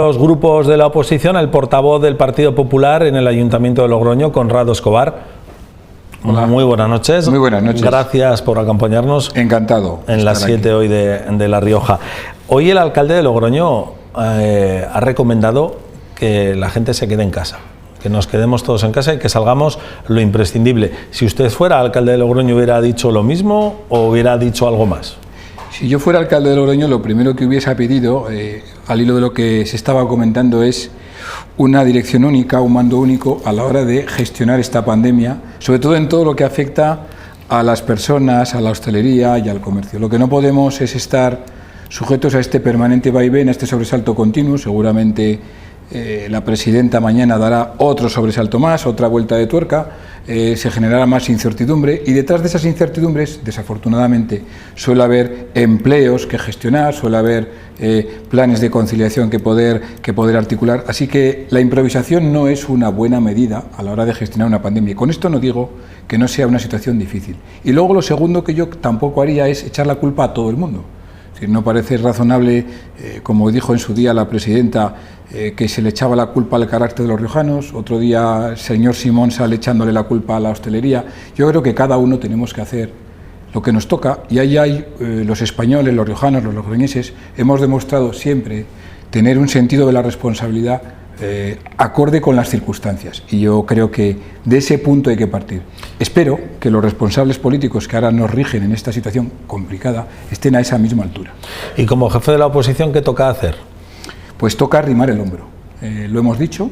Los grupos de la oposición, el portavoz del Partido Popular en el Ayuntamiento de Logroño, Conrado Escobar. Hola. Muy buenas noches. Muy buenas noches. Gracias por acompañarnos. Encantado. En las 7 hoy de La Rioja. Hoy el alcalde de Logroño ha recomendado que la gente se quede en casa, que nos quedemos todos en casa y que salgamos lo imprescindible. Si usted fuera alcalde de Logroño, ¿hubiera dicho lo mismo o hubiera dicho algo más? Si yo fuera alcalde de Logroño, lo primero que hubiese pedido, al hilo de lo que se estaba comentando, es una dirección única, un mando único a la hora de gestionar esta pandemia, sobre todo en todo lo que afecta a las personas, a la hostelería y al comercio. Lo que no podemos es estar sujetos a este permanente vaivén, a este sobresalto continuo. Seguramente la presidenta mañana dará otro sobresalto más, otra vuelta de tuerca, se generará más incertidumbre y detrás de esas incertidumbres, desafortunadamente, suele haber empleos que gestionar, suele haber planes de conciliación que poder articular. Así que la improvisación no es una buena medida a la hora de gestionar una pandemia. Y con esto no digo que no sea una situación difícil. Y luego lo segundo que yo tampoco haría es echar la culpa a todo el mundo. No parece razonable, como dijo en su día la presidenta, que se le echaba la culpa al carácter de los riojanos. Otro día el señor Simón sale echándole la culpa a la hostelería. Yo creo que cada uno tenemos que hacer lo que nos toca, y ahí hay los españoles, los riojanos, los logroñeses, hemos demostrado siempre tener un sentido de la responsabilidad acorde con las circunstancias, y yo creo que de ese punto hay que partir. Espero que los responsables políticos que ahora nos rigen en esta situación complicada estén a esa misma altura. Y como jefe de la oposición, ¿qué toca hacer? Pues toca arrimar el hombro. Lo hemos dicho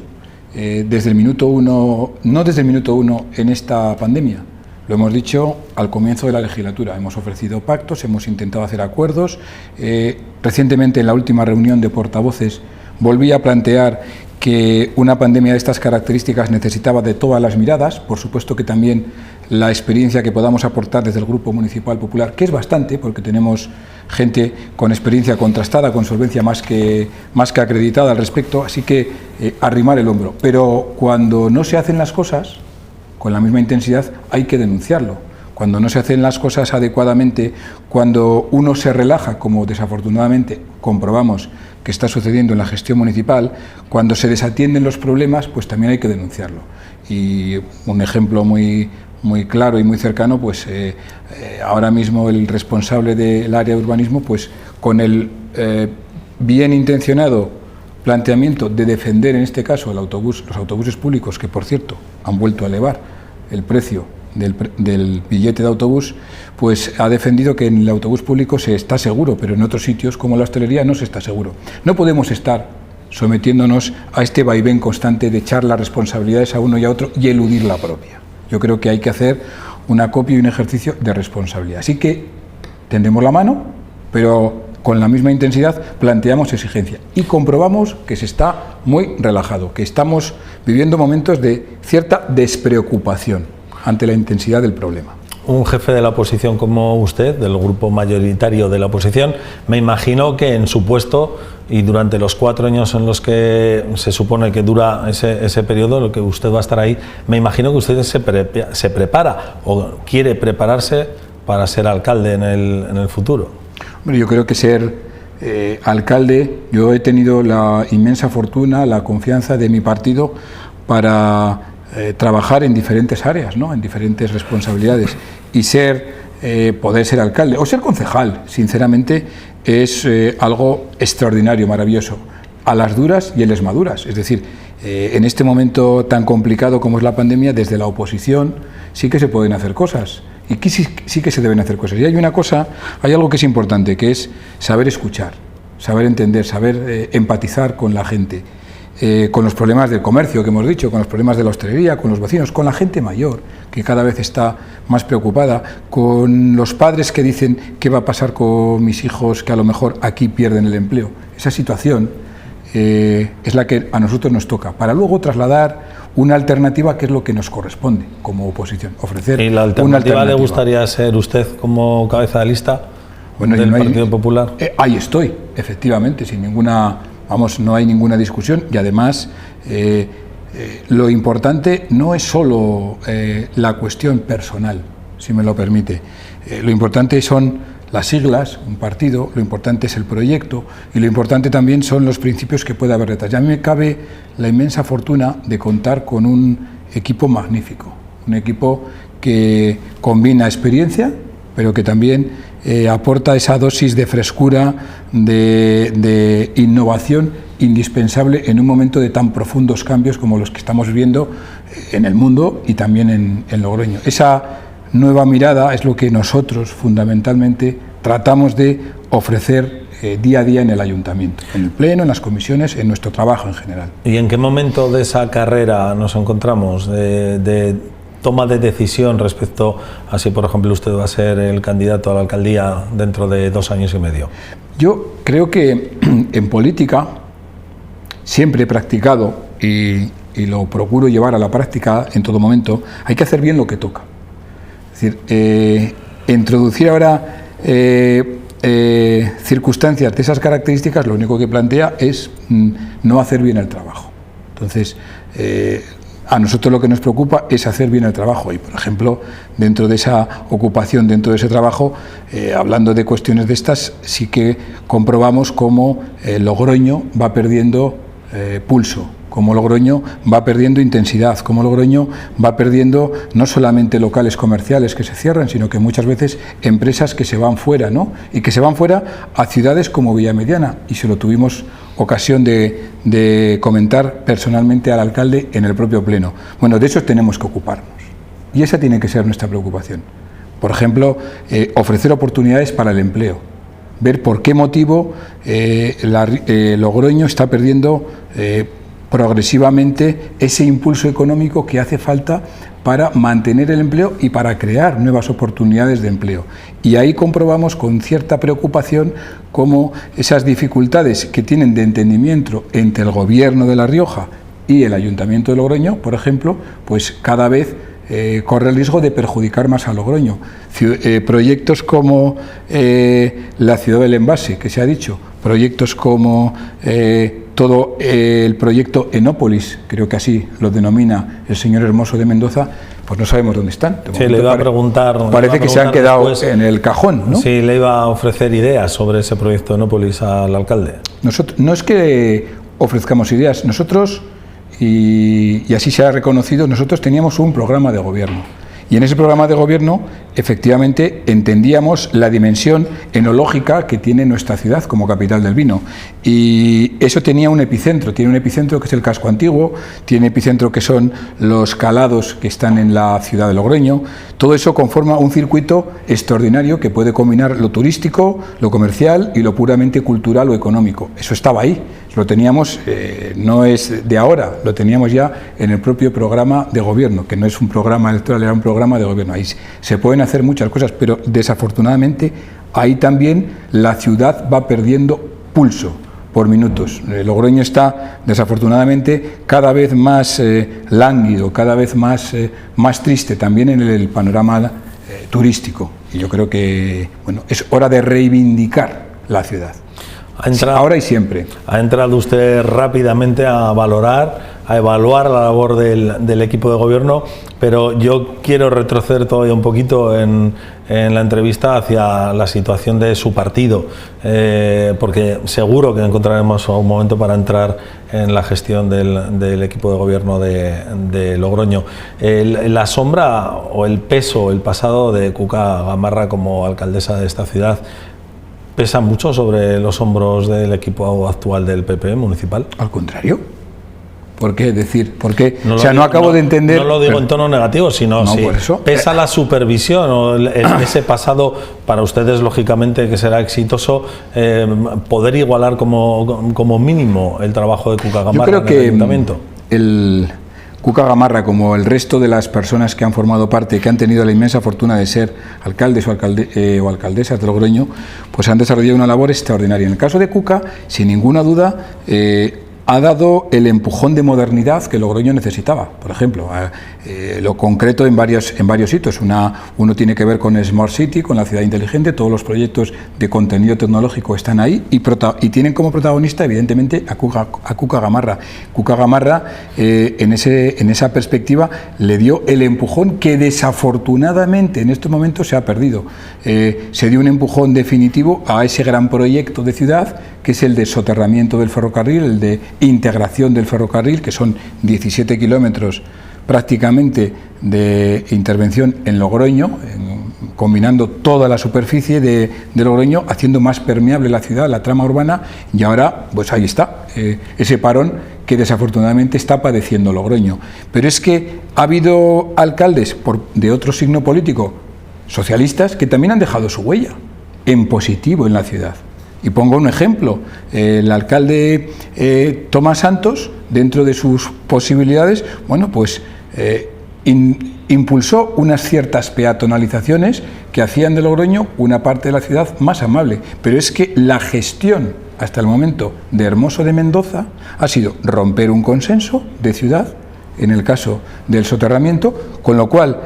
desde el minuto uno, no desde el minuto uno en esta pandemia, lo hemos dicho al comienzo de la legislatura. Hemos ofrecido pactos, hemos intentado hacer acuerdos. Recientemente, en la última reunión de portavoces, volví a plantear que una pandemia de estas características necesitaba de todas las miradas. Por supuesto que también la experiencia que podamos aportar desde el Grupo Municipal Popular, que es bastante, porque tenemos gente con experiencia contrastada, con solvencia más que acreditada al respecto, así que arrimar el hombro. Pero cuando no se hacen las cosas con la misma intensidad, hay que denunciarlo. Cuando no se hacen las cosas adecuadamente, cuando uno se relaja, como desafortunadamente comprobamos que está sucediendo en la gestión municipal, cuando se desatienden los problemas, pues también hay que denunciarlo. Y un ejemplo muy claro y muy cercano, pues ahora mismo el responsable del área de urbanismo, pues con el bien intencionado planteamiento de defender en este caso los autobuses públicos, que por cierto han vuelto a elevar el precio del billete de autobús, pues ha defendido que en el autobús público se está seguro, pero en otros sitios como la hostelería no se está seguro. No podemos estar sometiéndonos a este vaivén constante de echar las responsabilidades a uno y a otro y eludir la propia. Yo creo que hay que hacer un acopio y un ejercicio de responsabilidad. Así que tendemos la mano, pero con la misma intensidad planteamos exigencia y comprobamos que se está muy relajado, que estamos viviendo momentos de cierta despreocupación ante la intensidad del problema. Un jefe de la oposición como usted, del grupo mayoritario de la oposición, me imagino que en su puesto y durante los 4 años en los que se supone que dura ese periodo, lo que usted va a estar ahí, me imagino que usted se prepara o quiere prepararse para ser alcalde en el futuro. Yo creo que ser alcalde, yo he tenido la inmensa fortuna, la confianza de mi partido para trabajar en diferentes áreas, ¿no? En diferentes responsabilidades, y poder ser alcalde o ser concejal, sinceramente, es algo extraordinario, maravilloso, a las duras y en las maduras. Es decir, en este momento tan complicado como es la pandemia, desde la oposición sí que se pueden hacer cosas. Y aquí sí que se deben hacer cosas. Y hay algo que es importante, que es saber escuchar, saber entender, saber empatizar con la gente, con los problemas del comercio que hemos dicho, con los problemas de la hostelería, con los vecinos, con la gente mayor, que cada vez está más preocupada, con los padres que dicen qué va a pasar con mis hijos que a lo mejor aquí pierden el empleo. Esa situación es la que a nosotros nos toca, para luego trasladar una alternativa, que es lo que nos corresponde como oposición, ofrecer. ¿Y la alternativa le gustaría ser usted como cabeza de lista del Partido Popular? Ahí estoy, efectivamente, sin ninguna, no hay ninguna discusión, y además lo importante no es solo la cuestión personal, si me lo permite. Lo importante son las siglas, un partido, lo importante es el proyecto y lo importante también son los principios que puede haber detrás. Y a mí me cabe la inmensa fortuna de contar con un equipo magnífico, un equipo que combina experiencia, pero que también aporta esa dosis de frescura, de innovación indispensable en un momento de tan profundos cambios como los que estamos viviendo en el mundo y también en Logroño. Esa nueva mirada es lo que nosotros fundamentalmente tratamos de ofrecer día a día en el ayuntamiento, en el pleno, en las comisiones, en nuestro trabajo en general. ¿Y en qué momento de esa carrera nos encontramos de toma de decisión respecto a si, por ejemplo, usted va a ser el candidato a la alcaldía dentro de 2 años y medio? Yo creo que en política siempre he practicado y lo procuro llevar a la práctica en todo momento, hay que hacer bien lo que toca. Es decir, introducir ahora circunstancias de esas características lo único que plantea es no hacer bien el trabajo. Entonces, a nosotros lo que nos preocupa es hacer bien el trabajo y, por ejemplo, dentro de esa ocupación, dentro de ese trabajo, hablando de cuestiones de estas, sí que comprobamos cómo Logroño va perdiendo pulso, cómo Logroño va perdiendo intensidad, cómo Logroño va perdiendo no solamente locales comerciales que se cierran, sino que muchas veces empresas que se van fuera, ¿no? Y que se van fuera a ciudades como Villamediana, y se lo tuvimos ocasión de comentar personalmente al alcalde en el propio pleno. Bueno, de eso tenemos que ocuparnos, y esa tiene que ser nuestra preocupación. Por ejemplo, ofrecer oportunidades para el empleo, ver por qué motivo Logroño está perdiendo progresivamente ese impulso económico que hace falta para mantener el empleo y para crear nuevas oportunidades de empleo. Y ahí comprobamos con cierta preocupación cómo esas dificultades que tienen de entendimiento entre el Gobierno de La Rioja y el Ayuntamiento de Logroño, por ejemplo, pues cada vez corre el riesgo de perjudicar más a Logroño. Proyectos como la ciudad del envase, que se ha dicho, proyectos como todo el proyecto Enópolis, creo que así lo denomina el señor Hermoso de Mendoza, pues no sabemos dónde están. Sí, le iba a preguntar. Parece que se han quedado en el cajón, ¿no? Sí, le iba a ofrecer ideas sobre ese proyecto Enópolis al alcalde. Nosotros, no es que ofrezcamos ideas, nosotros, y así se ha reconocido, nosotros teníamos un programa de gobierno. Y en ese programa de gobierno, efectivamente, entendíamos la dimensión enológica que tiene nuestra ciudad como capital del vino. Y eso tenía un epicentro que es el casco antiguo, tiene epicentro que son los calados que están en la ciudad de Logroño. Todo eso conforma un circuito extraordinario que puede combinar lo turístico, lo comercial y lo puramente cultural o económico. Eso estaba ahí, lo teníamos, no es de ahora, lo teníamos ya en el propio programa de gobierno, que no es un programa electoral, era un programa de gobierno. Ahí se pueden hacer muchas cosas, pero desafortunadamente ahí también la ciudad va perdiendo pulso por minutos. Logroño está desafortunadamente cada vez más lánguido, cada vez más triste también en el panorama turístico. Y yo creo que bueno, es hora de reivindicar la ciudad. Ahora y siempre. Ha entrado usted rápidamente a evaluar la labor del equipo de gobierno, pero yo quiero retroceder todavía un poquito en la entrevista hacia la situación de su partido, porque seguro que encontraremos un momento para entrar en la gestión del equipo de gobierno de Logroño. La sombra o el peso, el pasado de Cuca Gamarra como alcaldesa de esta ciudad, ¿pesa mucho sobre los hombros del equipo actual del PP municipal? Al contrario. ¿Por qué decir? Porque, no acabo de entender... No lo digo en tono negativo, sino si pesa la supervisión o ese pasado, para ustedes, lógicamente, que será exitoso, poder igualar como mínimo el trabajo de Cuca Gamarra. Yo creo que en el ayuntamiento. El Cuca Gamarra, como el resto de las personas que han formado parte, que han tenido la inmensa fortuna de ser alcaldes o alcaldesas de Logroño, pues han desarrollado una labor extraordinaria. En el caso de Cuca, sin ninguna duda, ha dado el empujón de modernidad que Logroño necesitaba. Por ejemplo, lo concreto en varios sitios. Uno tiene que ver con Smart City, con la ciudad inteligente. Todos los proyectos de contenido tecnológico están ahí y tienen como protagonista, evidentemente, a Cuca Gamarra. Cuca Gamarra, en esa perspectiva, le dio el empujón que desafortunadamente en estos momentos se ha perdido. Se dio un empujón definitivo a ese gran proyecto de ciudad, que es el de soterramiento del ferrocarril, el de integración del ferrocarril, que son 17 kilómetros prácticamente de intervención en Logroño, combinando toda la superficie de Logroño, haciendo más permeable la ciudad, la trama urbana, y ahora, pues ahí está, ese parón que desafortunadamente está padeciendo Logroño. Pero es que ha habido alcaldes de otro signo político, socialistas, que también han dejado su huella en positivo en la ciudad. Y pongo un ejemplo, el alcalde Tomás Santos, dentro de sus posibilidades, bueno, pues impulsó unas ciertas peatonalizaciones que hacían de Logroño una parte de la ciudad más amable. Pero es que la gestión hasta el momento de Hermoso de Mendoza ha sido romper un consenso de ciudad, en el caso del soterramiento, con lo cual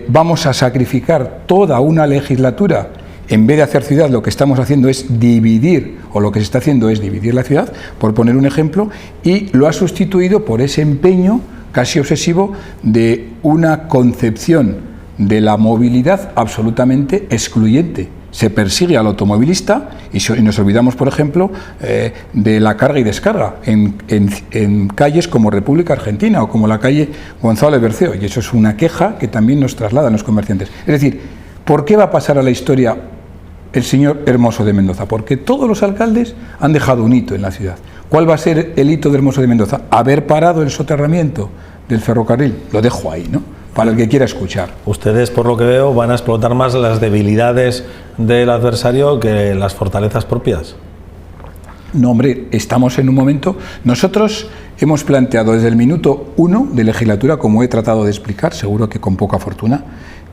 vamos a sacrificar toda una legislatura. En vez de hacer ciudad, lo que estamos haciendo es dividir, o lo que se está haciendo es dividir la ciudad, por poner un ejemplo, y lo ha sustituido por ese empeño casi obsesivo de una concepción de la movilidad absolutamente excluyente. Se persigue al automovilista y nos olvidamos, por ejemplo, de la carga y descarga en calles como República Argentina o como la calle Gonzalo de Berceo, y eso es una queja que también nos trasladan los comerciantes. Es decir, ¿por qué va a pasar a la historia el señor Hermoso de Mendoza? Porque todos los alcaldes han dejado un hito en la ciudad. ¿Cuál va a ser el hito de Hermoso de Mendoza? Haber parado el soterramiento del ferrocarril. Lo dejo ahí, ¿no?, para el que quiera escuchar. Ustedes, por lo que veo, van a explotar más las debilidades del adversario que las fortalezas propias. No, hombre, estamos en un momento... Nosotros hemos planteado desde el minuto 1 de legislatura, como he tratado de explicar, seguro que con poca fortuna,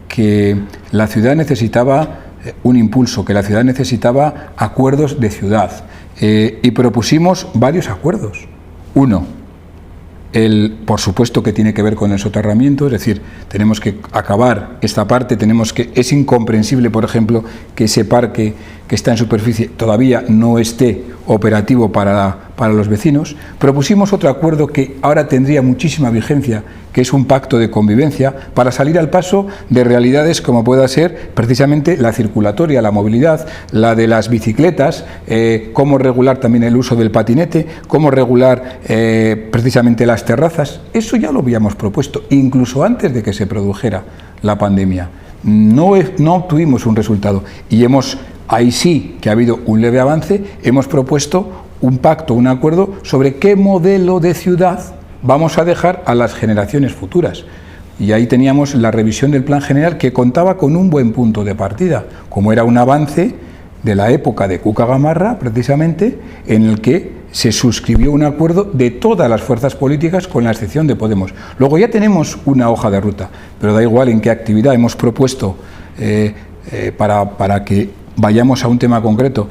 que la ciudad necesitaba un impulso, que la ciudad necesitaba acuerdos de ciudad, y propusimos varios acuerdos. Uno, por supuesto que tiene que ver con el soterramiento, es decir, tenemos que acabar esta parte, es incomprensible, por ejemplo, que ese parque que está en superficie todavía no esté operativo para los vecinos. Propusimos otro acuerdo que ahora tendría muchísima vigencia, que es un pacto de convivencia, para salir al paso de realidades como pueda ser precisamente la circulatoria, la movilidad, la de las bicicletas, cómo regular también el uso del patinete, cómo regular precisamente las terrazas. Eso ya lo habíamos propuesto, incluso antes de que se produjera la pandemia. No obtuvimos un resultado y ahí sí que ha habido un leve avance. Hemos propuesto un pacto, un acuerdo sobre qué modelo de ciudad vamos a dejar a las generaciones futuras. Y ahí teníamos la revisión del Plan General, que contaba con un buen punto de partida, como era un avance de la época de Cuca Gamarra, precisamente, en el que se suscribió un acuerdo de todas las fuerzas políticas, con la excepción de Podemos. Luego ya tenemos una hoja de ruta, pero da igual en qué actividad hemos propuesto para que vayamos a un tema concreto.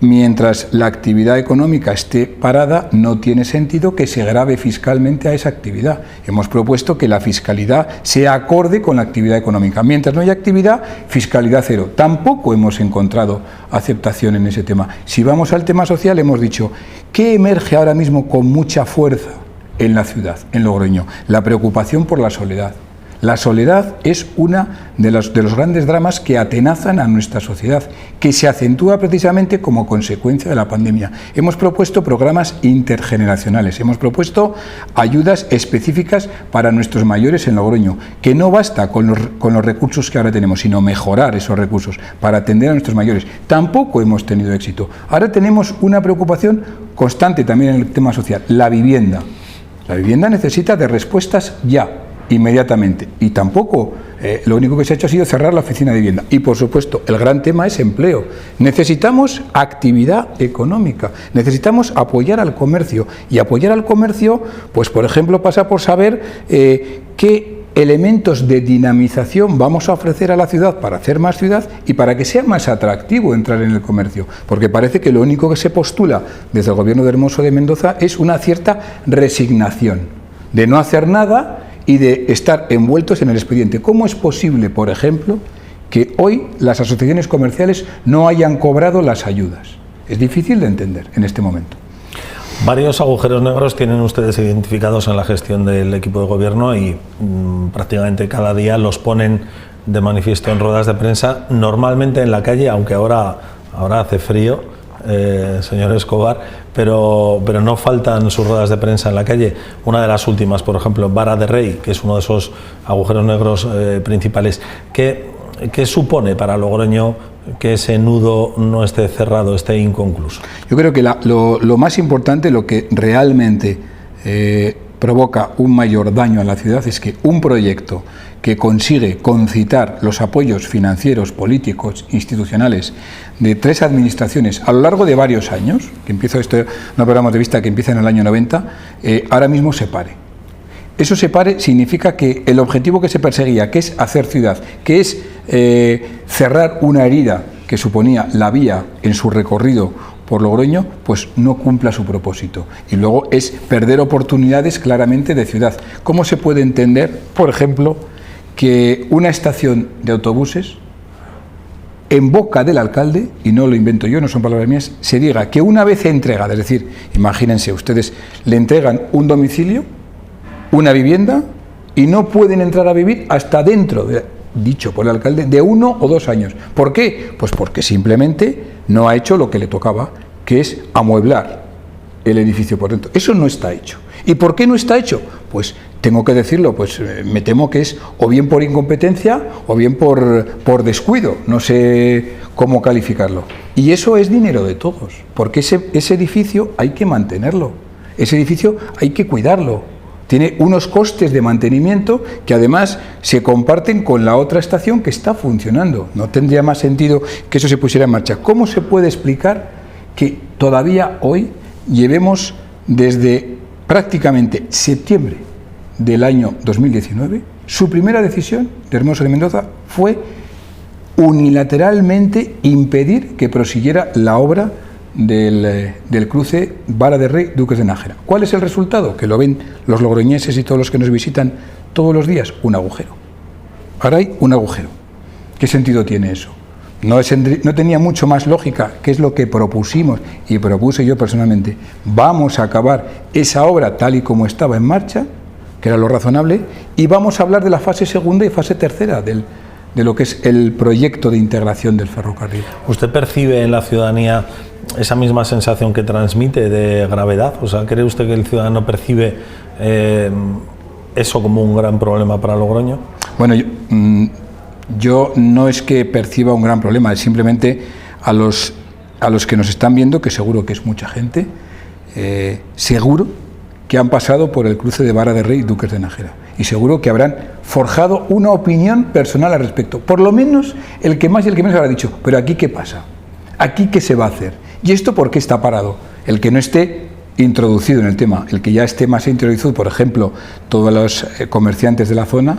Mientras la actividad económica esté parada, no tiene sentido que se grave fiscalmente a esa actividad. Hemos propuesto que la fiscalidad sea acorde con la actividad económica. Mientras no haya actividad, fiscalidad cero. Tampoco hemos encontrado aceptación en ese tema. Si vamos al tema social, hemos dicho, ¿qué emerge ahora mismo con mucha fuerza en la ciudad, en Logroño? La preocupación por la soledad. La soledad es uno de los grandes dramas que atenazan a nuestra sociedad, que se acentúa precisamente como consecuencia de la pandemia. Hemos propuesto programas intergeneracionales, hemos propuesto ayudas específicas para nuestros mayores en Logroño, que no basta con los recursos que ahora tenemos, sino mejorar esos recursos para atender a nuestros mayores. Tampoco hemos tenido éxito. Ahora tenemos una preocupación constante también en el tema social, la vivienda. La vivienda necesita de respuestas ya, inmediatamente, y tampoco lo único que se ha hecho ha sido cerrar la oficina de vivienda. Y por supuesto el gran tema es empleo. Necesitamos actividad económica, necesitamos apoyar al comercio, y apoyar al comercio, pues por ejemplo, pasa por saber qué elementos de dinamización vamos a ofrecer a la ciudad para hacer más ciudad y para que sea más atractivo entrar en el comercio? Porque parece que lo único que se postula desde el gobierno de Hermoso de Mendoza es una cierta resignación de no hacer nada y de estar envueltos en el expediente. ¿Cómo es posible, por ejemplo, que hoy las asociaciones comerciales no hayan cobrado las ayudas? Es difícil de entender en este momento. Varios agujeros negros tienen ustedes identificados en la gestión del equipo de gobierno y prácticamente cada día los ponen de manifiesto en ruedas de prensa, normalmente en la calle, aunque ahora hace frío, señor Escobar, pero no faltan sus ruedas de prensa en la calle. Una de las últimas, por ejemplo, Vara de Rey, que es uno de esos agujeros negros principales. ¿Qué supone para Logroño que ese nudo no esté cerrado, esté inconcluso? Yo creo que lo más importante, lo que realmente provoca un mayor daño a la ciudad, es que un proyecto que consigue concitar los apoyos financieros, políticos, institucionales de 3 administraciones a lo largo de varios años, que empieza esto, no perdamos de vista que empieza en el año 90, ahora mismo se pare. Eso se pare significa que el objetivo que se perseguía, que es hacer ciudad, que es cerrar una herida que suponía la vía en su recorrido por Logroño, pues no cumpla su propósito. Y luego es perder oportunidades claramente de ciudad. ¿Cómo se puede entender, por ejemplo, que una estación de autobuses, en boca del alcalde, y no lo invento yo, no son palabras mías, se diga que una vez entregada, es decir, imagínense ustedes, le entregan un domicilio, una vivienda, y no pueden entrar a vivir hasta dentro, dicho por el alcalde, de 1 o 2 años. ¿Por qué? Pues porque simplemente no ha hecho lo que le tocaba, que es amueblar el edificio por dentro. Eso no está hecho. ¿Y por qué no está hecho? Pues tengo que decirlo, pues me temo que es o bien por incompetencia o bien por descuido, no sé cómo calificarlo. Y eso es dinero de todos, porque ese edificio hay que mantenerlo, ese edificio hay que cuidarlo. Tiene unos costes de mantenimiento que además se comparten con la otra estación que está funcionando. No tendría más sentido que eso se pusiera en marcha. ¿Cómo se puede explicar que todavía hoy llevemos desde prácticamente septiembre del año 2019, su primera decisión de Hermoso de Mendoza fue unilateralmente impedir que prosiguiera la obra del cruce Vara de Rey, Duques de Nájera? ¿Cuál es el resultado? Que lo ven los logroñeses y todos los que nos visitan todos los días, un agujero. Ahora hay un agujero. ¿Qué sentido tiene eso? No tenía mucho más lógica, que es lo que propusimos y propuse yo personalmente. Vamos a acabar esa obra tal y como estaba en marcha, que era lo razonable, y vamos a hablar de la fase segunda y fase tercera de lo que es el proyecto de integración del ferrocarril. ¿Usted percibe en la ciudadanía esa misma sensación que transmite de gravedad? O sea, ¿cree usted que el ciudadano percibe eso como un gran problema para Logroño? Bueno, yo no es que perciba un gran problema, es simplemente a los que nos están viendo, que seguro que es mucha gente, seguro que han pasado por el cruce de Vara de Rey y Duques de Nájera, y seguro que habrán forjado una opinión personal al respecto. Por lo menos el que más y el que menos habrá dicho, pero ¿aquí qué pasa? ¿Aquí qué se va a hacer? ¿Y esto por qué está parado? El que no esté introducido en el tema, el que ya esté más introducido, por ejemplo, todos los comerciantes de la zona,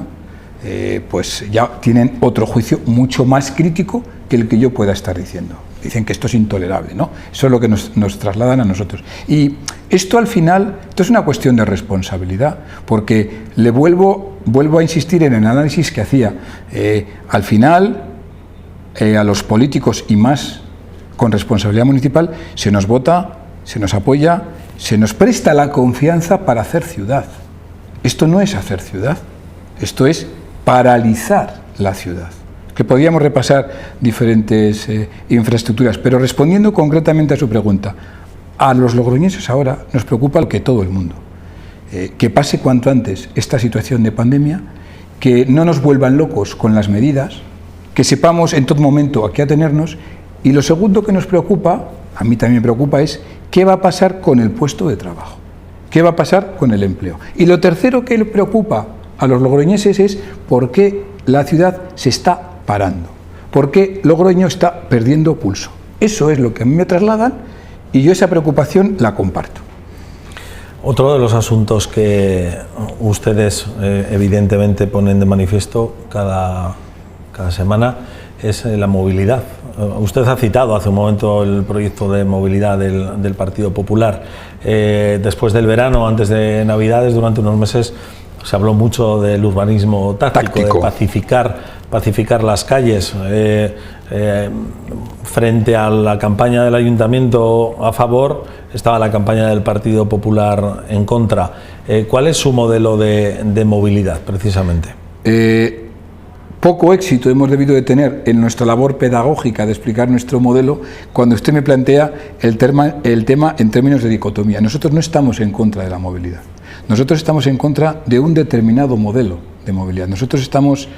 pues ya tienen otro juicio mucho más crítico que el que yo pueda estar diciendo. Dicen que esto es intolerable, ¿no? Eso es lo que nos trasladan a nosotros. Y esto al final, esto es una cuestión de responsabilidad, porque le vuelvo a insistir en el análisis que hacía. Al final, a los políticos y más con responsabilidad municipal, se nos vota, se nos apoya, se nos presta la confianza para hacer ciudad. Esto no es hacer ciudad, esto es paralizar la ciudad. Que podríamos repasar diferentes infraestructuras, pero respondiendo concretamente a su pregunta, a los logroñeses ahora nos preocupa lo que todo el mundo. Que pase cuanto antes esta situación de pandemia, que no nos vuelvan locos con las medidas, que sepamos en todo momento a qué atenernos. Y lo segundo que nos preocupa, a mí también me preocupa, es qué va a pasar con el puesto de trabajo, qué va a pasar con el empleo. Y lo tercero que le preocupa a los logroñeses es por qué la ciudad se está parando, por qué Logroño está perdiendo pulso. Eso es lo que a mí me trasladan y yo esa preocupación la comparto. Otro de los asuntos que ustedes evidentemente ponen de manifiesto cada semana es la movilidad. Usted ha citado hace un momento el proyecto de movilidad del Partido Popular. Después del verano, antes de Navidades, durante unos meses se habló mucho del urbanismo táctico. De pacificar las calles. Frente a la campaña del Ayuntamiento a favor, estaba la campaña del Partido Popular en contra. ¿Cuál es su modelo de movilidad, precisamente? Poco éxito hemos debido de tener en nuestra labor pedagógica de explicar nuestro modelo cuando usted me plantea el tema en términos de dicotomía. Nosotros no estamos en contra de la movilidad. Nosotros estamos en contra de un determinado modelo de movilidad. Nosotros estamos...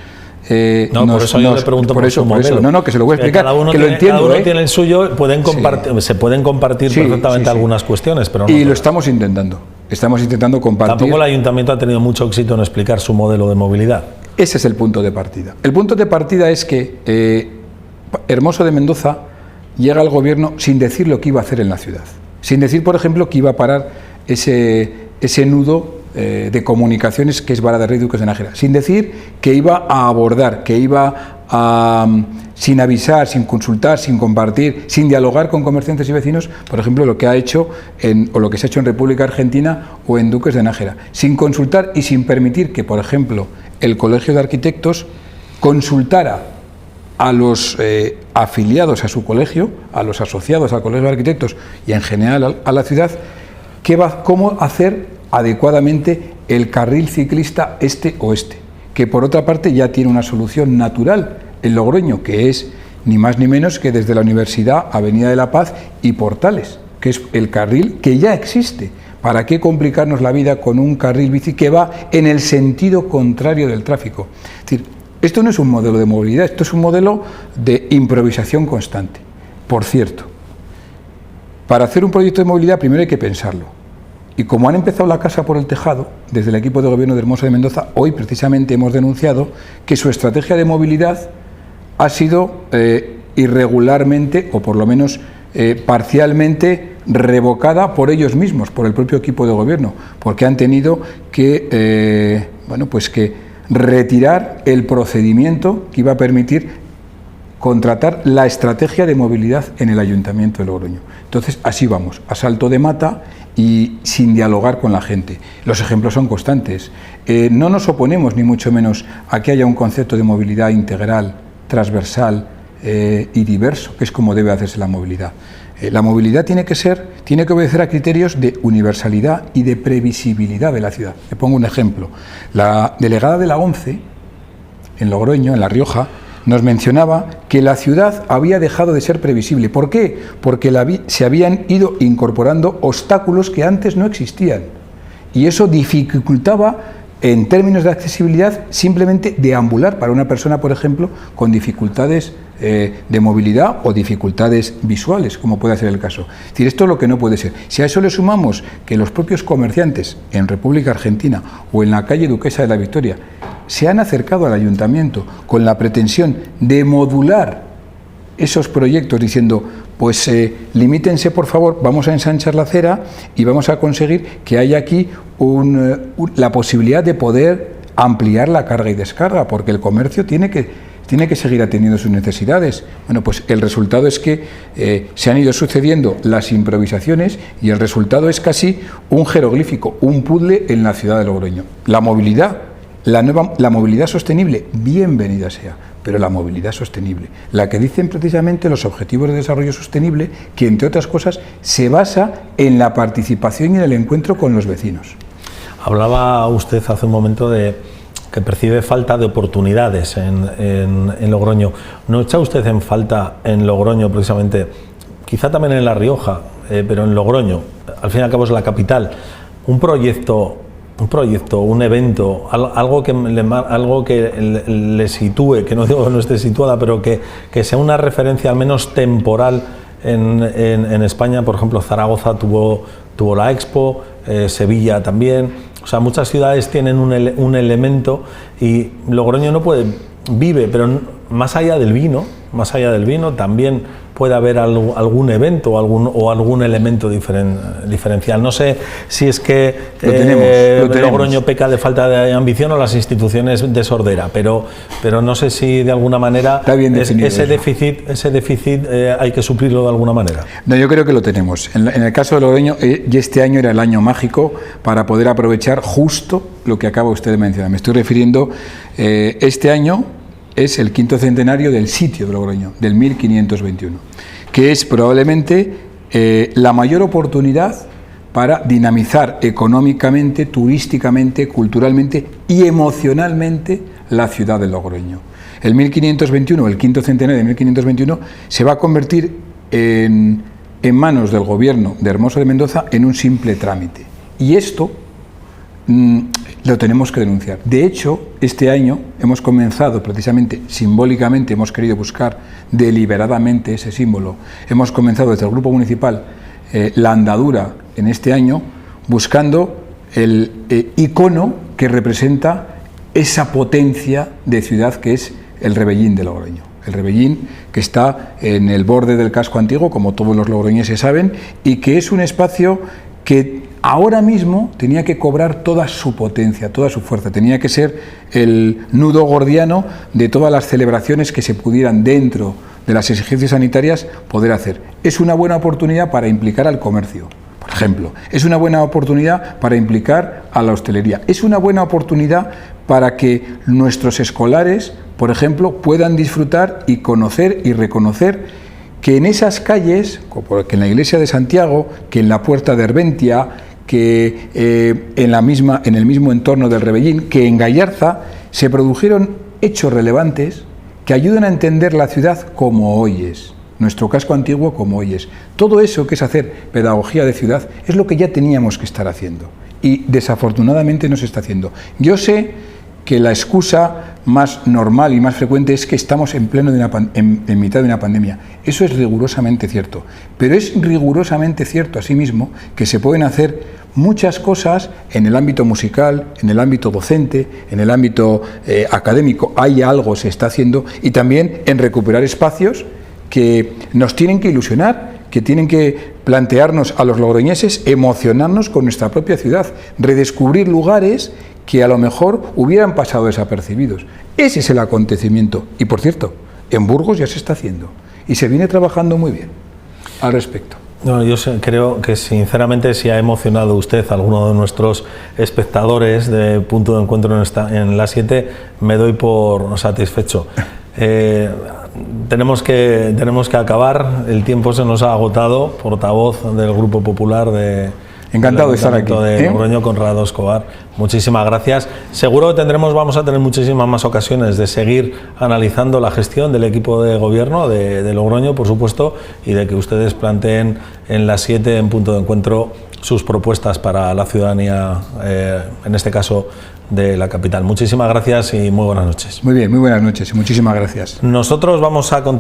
por eso yo le pregunto por su modelo. No, que se lo voy a explicar, que lo entiendo. Cada uno tiene el suyo, se pueden compartir perfectamente algunas cuestiones, pero no. Y lo estamos intentando compartir. Tampoco el Ayuntamiento ha tenido mucho éxito en explicar su modelo de movilidad. Ese es el punto de partida. El punto de partida es que Hermoso de Mendoza llega al gobierno sin decir lo que iba a hacer en la ciudad. Sin decir, por ejemplo, que iba a parar ese nudo de comunicaciones que es Vara de Rey Duques de Nájera. Sin decir que iba a abordar, que iba a, sin avisar, sin consultar, sin compartir, sin dialogar con comerciantes y vecinos, por ejemplo, lo que ha hecho o lo que se ha hecho en República Argentina o en Duques de Nájera. Sin consultar y sin permitir que, por ejemplo, el Colegio de Arquitectos consultara a los afiliados a su colegio, a los asociados al Colegio de Arquitectos y en general a la ciudad, cómo hacer adecuadamente el carril ciclista este-oeste, que por otra parte ya tiene una solución natural en Logroño, que es ni más ni menos que desde la Universidad, Avenida de la Paz y Portales, que es el carril que ya existe. ¿Para qué complicarnos la vida con un carril bici que va en el sentido contrario del tráfico? Es decir, esto no es un modelo de movilidad, esto es un modelo de improvisación constante. Por cierto, para hacer un proyecto de movilidad primero hay que pensarlo. Y como han empezado la casa por el tejado, desde el equipo de gobierno de Hermoso de Mendoza, hoy precisamente hemos denunciado que su estrategia de movilidad ha sido irregularmente, o por lo menos parcialmente, revocada por ellos mismos, por el propio equipo de gobierno, porque han tenido que, que retirar el procedimiento que iba a permitir contratar la estrategia de movilidad en el Ayuntamiento de Logroño. Entonces, así vamos, a salto de mata y sin dialogar con la gente. Los ejemplos son constantes. No nos oponemos, ni mucho menos, a que haya un concepto de movilidad integral, transversal y diverso, que es como debe hacerse la movilidad. La movilidad tiene que obedecer a criterios de universalidad y de previsibilidad de la ciudad. Le pongo un ejemplo. La delegada de la ONCE, en Logroño, en La Rioja, nos mencionaba que la ciudad había dejado de ser previsible. ¿Por qué? Porque se habían ido incorporando obstáculos que antes no existían. Y eso dificultaba, en términos de accesibilidad, simplemente deambular para una persona, por ejemplo, con dificultades de movilidad o dificultades visuales, como puede ser el caso. Es decir, esto es lo que no puede ser. Si a eso le sumamos que los propios comerciantes en República Argentina o en la calle Duquesa de la Victoria se han acercado al ayuntamiento con la pretensión de modular esos proyectos diciendo, pues limítense por favor, vamos a ensanchar la acera y vamos a conseguir que haya aquí la posibilidad de poder ampliar la carga y descarga, porque el comercio tiene que seguir atendiendo sus necesidades. Bueno, pues el resultado es que se han ido sucediendo las improvisaciones y el resultado es casi un jeroglífico, un puzzle en la ciudad de Logroño. La movilidad, la movilidad sostenible, bienvenida sea, pero la movilidad sostenible, la que dicen precisamente los Objetivos de Desarrollo Sostenible, que entre otras cosas se basa en la participación y en el encuentro con los vecinos. Hablaba usted hace un momento de que percibe falta de oportunidades en Logroño. ¿No echa usted en falta en Logroño precisamente, quizá también en La Rioja, pero en Logroño, al fin y al cabo es la capital, un proyecto, un evento, algo que le sitúe, que no digo que no esté situada, pero que sea una referencia al menos temporal en España? Por ejemplo, Zaragoza tuvo la Expo, Sevilla también. O sea, muchas ciudades tienen un elemento y Logroño vive, pero más allá del vino también puede haber algún evento o algún elemento diferencial. No sé si es que lo tenemos. Logroño peca de falta de ambición o las instituciones de sordera, pero no sé si de alguna manera ese déficit hay que suplirlo de alguna manera. No, yo creo que lo tenemos. En el caso de Logroño, y este año era el año mágico para poder aprovechar justo lo que acaba usted de mencionar. Me estoy refiriendo, este año es el 5º centenario del sitio de Logroño, del 1521, que es probablemente la mayor oportunidad para dinamizar económicamente, turísticamente, culturalmente y emocionalmente la ciudad de Logroño. El 1521, el 5º centenario de 1521, se va a convertir en manos del gobierno de Hermoso de Mendoza en un simple trámite. Y esto lo tenemos que denunciar. De hecho, este año hemos comenzado precisamente, simbólicamente, hemos querido buscar deliberadamente ese símbolo. Hemos comenzado desde el Grupo Municipal la andadura en este año, buscando el icono que representa esa potencia de ciudad que es el Rebellín de Logroño. El Rebellín, que está en el borde del casco antiguo, como todos los logroñeses saben, y que es un espacio que ahora mismo tenía que cobrar toda su potencia, toda su fuerza. Tenía que ser el nudo gordiano de todas las celebraciones que se pudieran dentro de las exigencias sanitarias poder hacer. Es una buena oportunidad para implicar al comercio, por ejemplo. Es una buena oportunidad para implicar a la hostelería. Es una buena oportunidad para que nuestros escolares, por ejemplo, puedan disfrutar y conocer y reconocer que en esas calles, que en la iglesia de Santiago, que en la puerta de Herbentia, que en el mismo entorno del Rebellín, que en Gallarza, se produjeron hechos relevantes que ayudan a entender la ciudad como hoy es, nuestro casco antiguo como hoy es. Todo eso que es hacer pedagogía de ciudad es lo que ya teníamos que estar haciendo y desafortunadamente no se está haciendo. Yo sé que la excusa más normal y más frecuente es que estamos en mitad de una pandemia. Eso es rigurosamente cierto, pero es rigurosamente cierto asimismo que se pueden hacer muchas cosas en el ámbito musical, en el ámbito docente, en el ámbito académico. Hay algo se está haciendo, y también en recuperar espacios que nos tienen que ilusionar, que tienen que plantearnos a los logroñeses, emocionarnos con nuestra propia ciudad, redescubrir lugares que a lo mejor hubieran pasado desapercibidos. Ese es el acontecimiento. Y por cierto, en Burgos ya se está haciendo y se viene trabajando muy bien al respecto. No, yo creo que sinceramente, si ha emocionado usted a alguno de nuestros espectadores de Punto de Encuentro en la 7, me doy por satisfecho. Tenemos que acabar, el tiempo se nos ha agotado. Portavoz del Grupo Popular Encantado de estar aquí. De Logroño, Conrado Escobar. Muchísimas gracias. Seguro que vamos a tener muchísimas más ocasiones de seguir analizando la gestión del equipo de gobierno de Logroño, por supuesto, y de que ustedes planteen en la 7, en Punto de Encuentro, sus propuestas para la ciudadanía, en este caso de la capital. Muchísimas gracias y muy buenas noches. Muy bien, muy buenas noches y muchísimas gracias. Nosotros vamos a continuar.